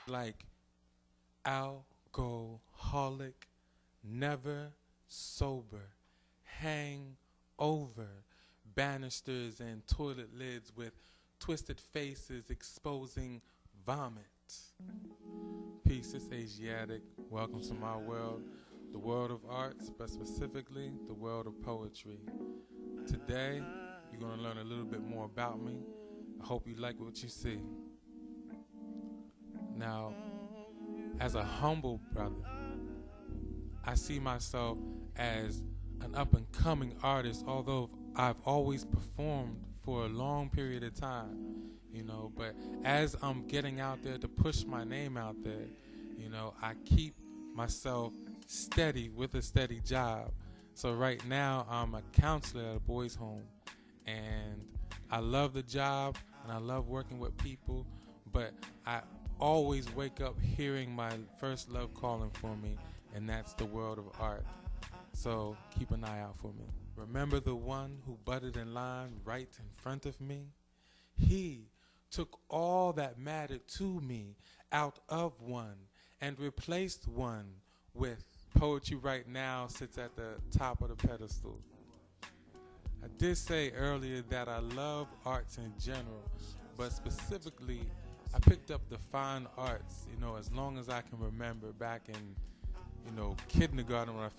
Like alcoholic, never sober, hang over, banisters and toilet lids with twisted faces exposing vomit. Peace, it's Asiatic. Welcome to my world, the world of arts, but specifically the world of poetry. Today, you're going to learn a little bit more about me. I hope you like what you see. Now, as a humble brother, I see myself as an up-and-coming artist, although I've always performed for a long period of time, but as I'm getting out there to push my name out there, I keep myself steady with a steady job. So right now, I'm a counselor at a boys' home, and I love the job, and I love working with people, but I always wake up hearing my first love calling for me, and that's the world of art. So keep an eye out for me. Remember the one who butted in line right in front of me? He took all that mattered to me out of one and replaced one with poetry right now sits at the top of the pedestal. I did say earlier that I love arts in general, but specifically I picked up the fine arts, as long as I can remember back in, kindergarten when I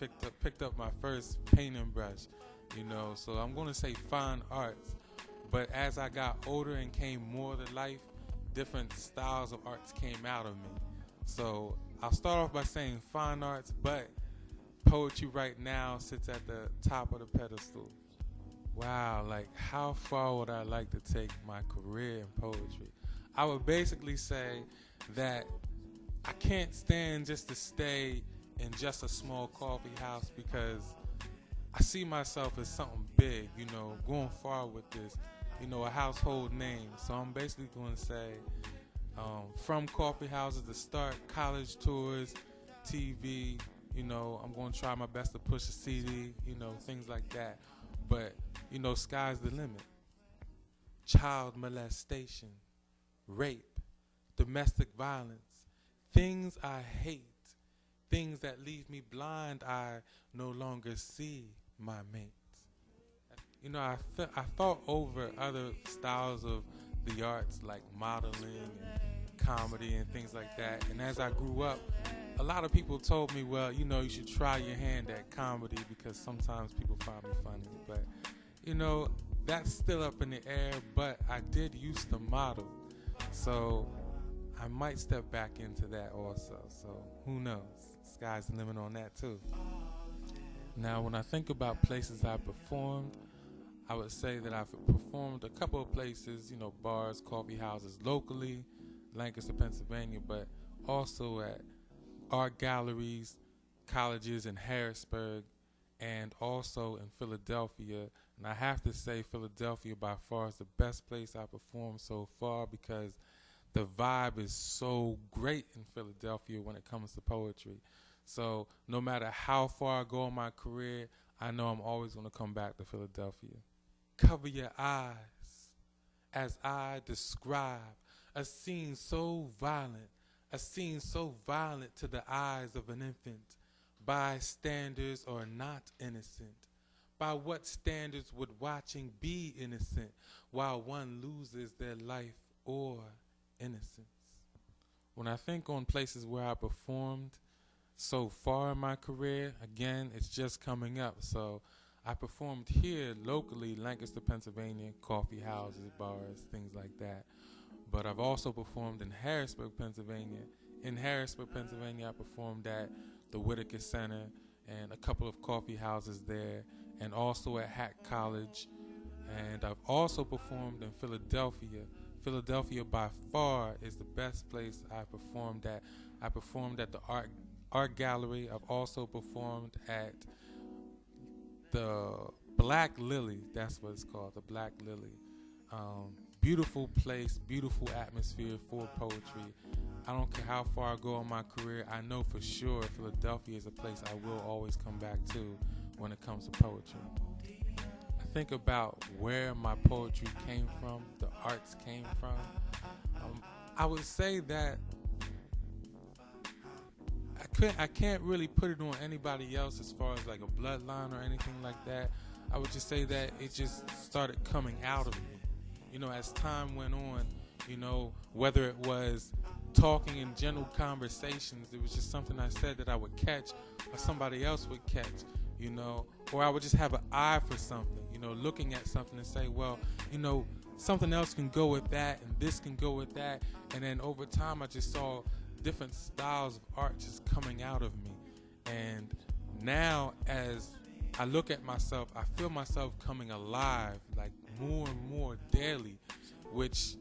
picked up my first painting brush, so I'm going to say fine arts. But as I got older and came more to life, different styles of arts came out of me. So I'll start off by saying fine arts, but poetry right now sits at the top of the pedestal. Wow, like how far would I like to take my career in poetry? I would basically say that I can't stand just to stay in just a small coffee house because I see myself as something big, going far with this, a household name. So I'm basically going to say from coffee houses to start, college tours, TV, I'm going to try my best to push a CD, things like that. But, sky's the limit. Child molestation, rape, domestic violence, things I hate, things that leave me blind, I no longer see my mates. I thought over other styles of the arts like modeling and comedy and things like that. And as I grew up, a lot of people told me, well, you should try your hand at comedy because sometimes people find me funny. But, that's still up in the air, but I did used to model. So I might step back into that also. So who knows? Sky's the limit on that too. Now, when I think about places I performed, I would say that I've performed a couple of places, bars, coffee houses locally, Lancaster, Pennsylvania, but also at art galleries, colleges in Harrisburg, and also in Philadelphia. And I have to say Philadelphia by far is the best place I performed so far because the vibe is so great in Philadelphia when it comes to poetry. So no matter how far I go in my career, I know I'm always going to come back to Philadelphia. Cover your eyes as I describe a scene so violent, to the eyes of an infant. Bystanders are not innocent. By what standards would watching be innocent while one loses their life or innocence? When I think on places where I performed so far in my career, again, it's just coming up. So I performed here locally, Lancaster, Pennsylvania, coffee houses, bars, things like that. But I've also performed in Harrisburg, Pennsylvania. In Harrisburg, Pennsylvania, I performed at the Whitaker Center and a couple of coffee houses there, and also at Hack College. And I've also performed in Philadelphia. Philadelphia by far is the best place I performed at. I performed at the art gallery. I've also performed at the Black Lily. That's what it's called, the Black Lily. Beautiful place, beautiful atmosphere for poetry. I don't care how far I go in my career, I know for sure Philadelphia is a place I will always come back to when it comes to poetry. I think about where my poetry came from, the arts came from. I would say that I can't really put it on anybody else as far as like a bloodline or anything like that. I would just say that it just started coming out of me. As time went on, whether it was talking in general conversations, it was just something I said that I would catch or somebody else would catch, or I would just have an eye for something, looking at something and say, well, something else can go with that and this can go with that. And then over time, I just saw different styles of art just coming out of me. And now as I look at myself, I feel myself coming alive, like more and more daily, which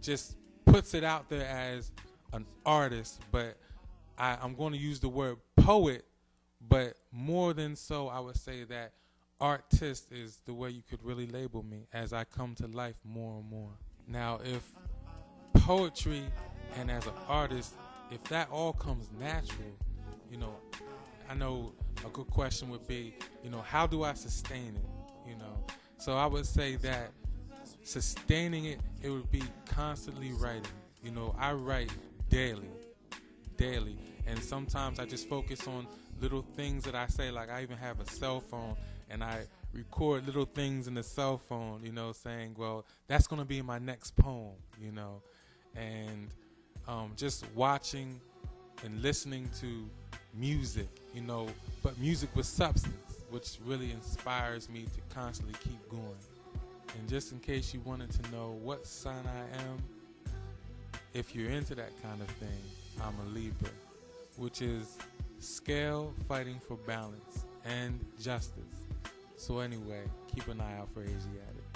just puts it out there as an artist. But I'm going to use the word poet, but more than so, I would say that artist is the way you could really label me as I come to life more and more. Now, if poetry and as an artist, if that all comes natural, I know a good question would be, how do I sustain it? So I would say that sustaining it would be constantly writing. I write daily, and sometimes I just focus on little things that I say. Like I even have a cell phone, and I record little things in the cell phone, saying, well, that's going to be my next poem, and just watching and listening to music, but music with substance, which really inspires me to constantly keep going. And just in case you wanted to know what sign I am, if you're into that kind of thing, I'm a Libra, which is scale fighting for balance and justice. So anyway, keep an eye out for Asiatic.